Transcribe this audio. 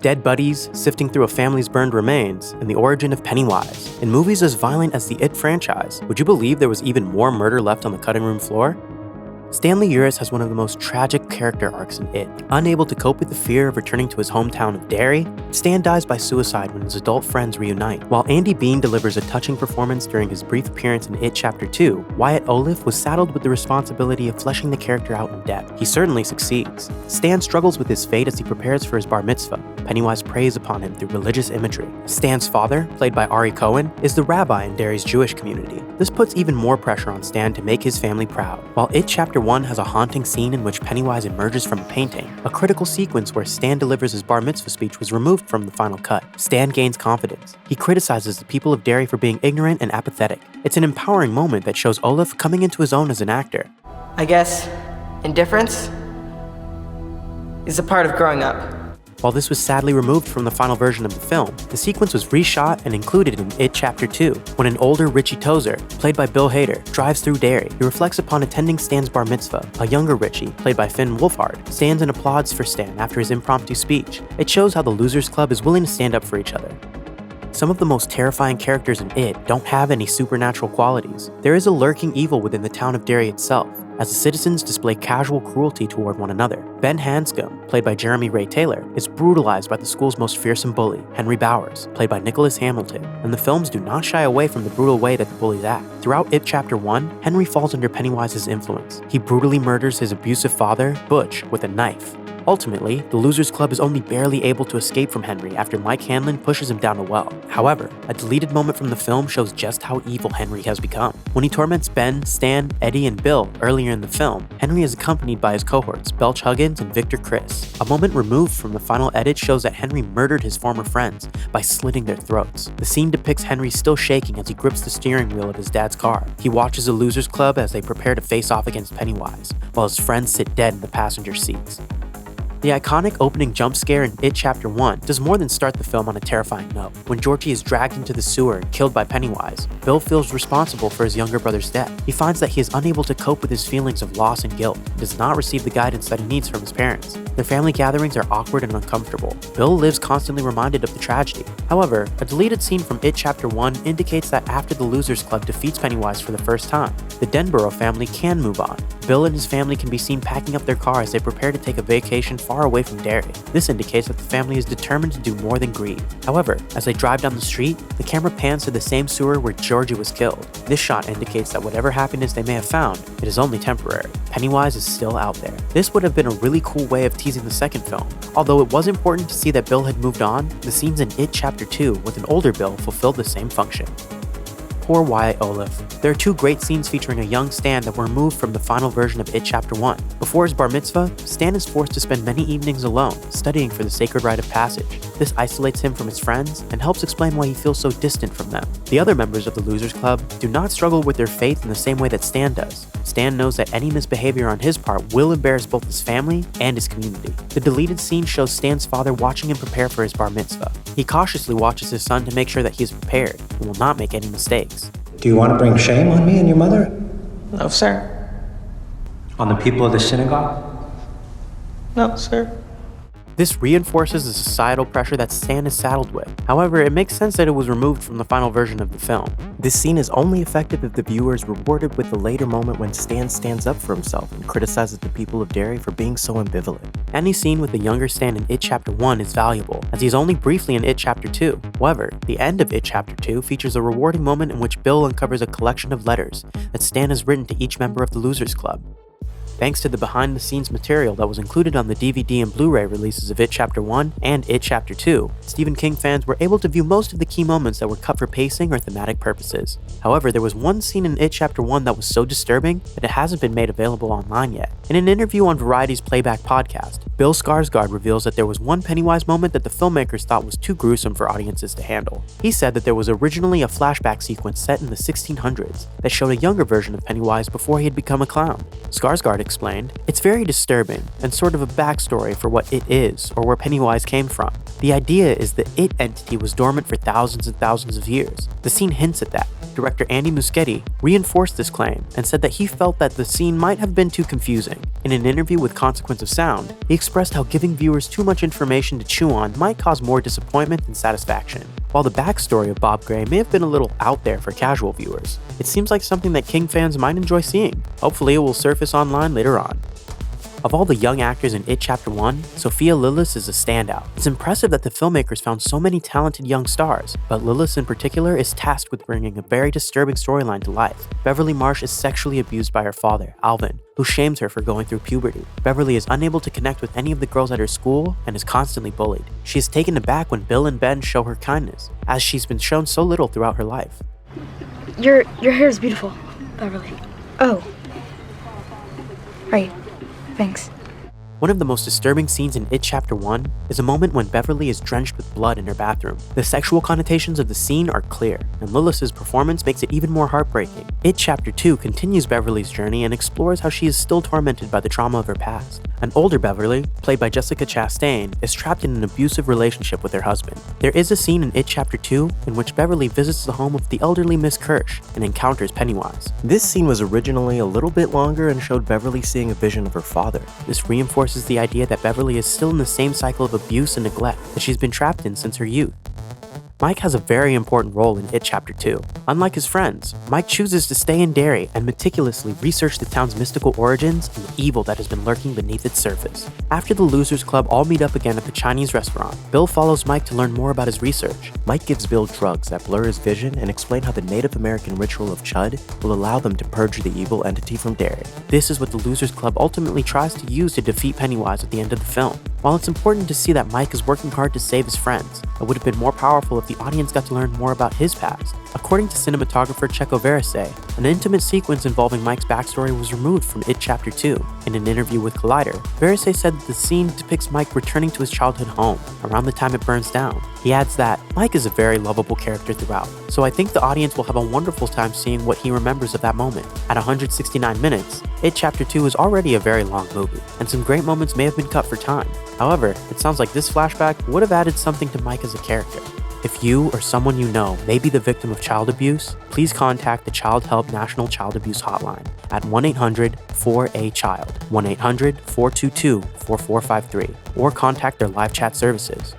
dead buddies, sifting through a family's burned remains, and the origin of Pennywise. In movies as violent as the It franchise, would you believe there was even more murder left on the cutting room floor? Stanley has one of the most tragic character arcs in It. Unable to cope with the fear of returning to his hometown of Derry, Stan dies by suicide when his adult friends reunite. While Andy Bean delivers a touching performance during his brief appearance in It Chapter 2, Wyatt Olive was saddled with the responsibility of fleshing the character out in depth. He certainly succeeds. Stan struggles with his fate as he prepares for his bar mitzvah. Pennywise preys upon him through religious imagery. Stan's father, played by Ari Cohen, is the rabbi in Derry's Jewish community. This puts even more pressure on Stan to make his family proud. While It Chapter 1 has a haunting scene in which Pennywise emerges from a painting, a critical sequence where Stan delivers his bar mitzvah speech was removed from the final cut. Stan gains confidence. He criticizes the people of Derry for being ignorant and apathetic. It's an empowering moment that shows Olaf coming into his own as an actor. I guess indifference is a part of growing up. While this was sadly removed from the final version of the film, the sequence was reshot and included in It Chapter 2. When an older Richie Tozer, played by Bill Hader, drives through Derry, he reflects upon attending Stan's bar mitzvah. A younger Richie, played by Finn Wolfhard, stands and applauds for Stan after his impromptu speech. It shows how the Losers Club is willing to stand up for each other. Some of the most terrifying characters in It don't have any supernatural qualities. There is a lurking evil within the town of Derry itself, as the citizens display casual cruelty toward one another. Ben Hanscom, played by Jeremy Ray Taylor, is brutalized by the school's most fearsome bully, Henry Bowers, played by Nicholas Hamilton, and the films do not shy away from the brutal way that the bullies act. Throughout It Chapter 1, Henry falls under Pennywise's influence. He brutally murders his abusive father, Butch, with a knife. Ultimately, the Losers Club is only barely able to escape from Henry after Mike Hanlon pushes him down a well. However, a deleted moment from the film shows just how evil Henry has become. When he torments Ben, Stan, Eddie, and Bill earlier in the film, Henry is accompanied by his cohorts, Belch Huggins and Victor Chris. A moment removed from the final edit shows that Henry murdered his former friends by slitting their throats. The scene depicts Henry still shaking as he grips the steering wheel of his dad's car. He watches the Losers Club as they prepare to face off against Pennywise, while his friends sit dead in the passenger seats. The iconic opening jump scare in It Chapter 1 does more than start the film on a terrifying note. When Georgie is dragged into the sewer and killed by Pennywise, Bill feels responsible for his younger brother's death. He finds that he is unable to cope with his feelings of loss and guilt, and does not receive the guidance that he needs from his parents. Their family gatherings are awkward and uncomfortable. Bill lives constantly reminded of the tragedy. However, a deleted scene from It Chapter 1 indicates that after the Losers Club defeats Pennywise for the first time, the Denborough family can move on. Bill and his family can be seen packing up their car as they prepare to take a vacation far away from Derry. This indicates that the family is determined to do more than grieve. However, as they drive down the street, the camera pans to the same sewer where Georgie was killed. This shot indicates that whatever happiness they may have found, it is only temporary. Pennywise is still out there. This would have been a really cool way of teasing the second film. Although it was important to see that Bill had moved on, the scenes in It Chapter 2 with an older Bill fulfilled the same function. Poor Wyatt Olive. There are two great scenes featuring a young Stan that were removed from the final version of It Chapter 1. Before his bar mitzvah, Stan is forced to spend many evenings alone, studying for the sacred rite of passage. This isolates him from his friends and helps explain why he feels so distant from them. The other members of the Losers Club do not struggle with their faith in the same way that Stan does. Stan knows that any misbehavior on his part will embarrass both his family and his community. The deleted scene shows Stan's father watching him prepare for his bar mitzvah. He cautiously watches his son to make sure that he is prepared and will not make any mistakes. Do you want to bring shame on me and your mother? No, sir. On the people of the synagogue? No, sir. This reinforces the societal pressure that Stan is saddled with. However, it makes sense that it was removed from the final version of the film. This scene is only effective if the viewer is rewarded with the later moment when Stan stands up for himself and criticizes the people of Derry for being so ambivalent. Any scene with the younger Stan in It Chapter 1 is valuable, as he is only briefly in It Chapter 2. However, the end of It Chapter 2 features a rewarding moment in which Bill uncovers a collection of letters that Stan has written to each member of the Losers Club. Thanks to the behind-the-scenes material that was included on the DVD and Blu-ray releases of It Chapter 1 and It Chapter 2, Stephen King fans were able to view most of the key moments that were cut for pacing or thematic purposes. However, there was one scene in It Chapter 1 that was so disturbing that it hasn't been made available online yet. In an interview on Variety's Playback podcast, Bill Skarsgård reveals that there was one Pennywise moment that the filmmakers thought was too gruesome for audiences to handle. He said that there was originally a flashback sequence set in the 1600s that showed a younger version of Pennywise before he had become a clown. Skarsgård explained, "It's very disturbing and sort of a backstory for what it is or where Pennywise came from. The idea is the It entity was dormant for thousands and thousands of years. The scene hints at that. Director Andy Muschietti reinforced this claim and said that he felt that the scene might have been too confusing. In an interview with Consequence of Sound, he expressed how giving viewers too much information to chew on might cause more disappointment than satisfaction. While the backstory of Bob Gray may have been a little out there for casual viewers, it seems like something that King fans might enjoy seeing. Hopefully it will surface online later on. Of all the young actors in It Chapter 1, Sophia Lillis is a standout. It's impressive that the filmmakers found so many talented young stars, but Lillis in particular is tasked with bringing a very disturbing storyline to life. Beverly Marsh is sexually abused by her father, Alvin, who shames her for going through puberty. Beverly is unable to connect with any of the girls at her school and is constantly bullied. She is taken aback when Bill and Ben show her kindness, as she's been shown so little throughout her life. Your hair is beautiful, Beverly. Oh. Right. Thanks. One of the most disturbing scenes in It Chapter 1 is a moment when Beverly is drenched with blood in her bathroom. The sexual connotations of the scene are clear, and Lillis' performance makes it even more heartbreaking. It Chapter 2 continues Beverly's journey and explores how she is still tormented by the trauma of her past. An older Beverly, played by Jessica Chastain, is trapped in an abusive relationship with her husband. There is a scene in It Chapter 2 in which Beverly visits the home of the elderly Miss Kirsch and encounters Pennywise. This scene was originally a little bit longer and showed Beverly seeing a vision of her father. This reinforces the idea that Beverly is still in the same cycle of abuse and neglect that she's been trapped in since her youth. Mike has a very important role in It Chapter 2. Unlike his friends, Mike chooses to stay in Derry and meticulously research the town's mystical origins and the evil that has been lurking beneath its surface. After the Losers Club all meet up again at the Chinese restaurant, Bill follows Mike to learn more about his research. Mike gives Bill drugs that blur his vision and explain how the Native American ritual of Chud will allow them to purge the evil entity from Derry. This is what the Losers Club ultimately tries to use to defeat Pennywise at the end of the film. While it's important to see that Mike is working hard to save his friends, it would have been more powerful if the audience got to learn more about his past. According to cinematographer Checo Verisay, an intimate sequence involving Mike's backstory was removed from It Chapter 2. In an interview with Collider, Verisay said that the scene depicts Mike returning to his childhood home around the time it burns down. He adds that Mike is a very lovable character throughout, so I think the audience will have a wonderful time seeing what he remembers of that moment. At 169 minutes, It Chapter 2 is already a very long movie, and some great moments may have been cut for time. However, it sounds like this flashback would have added something to Mike as a character. If you or someone you know may be the victim of child abuse, please contact the Child Help National Child Abuse Hotline at 1-800-4A-CHILD, 1-800-422-4453, or contact their live chat services.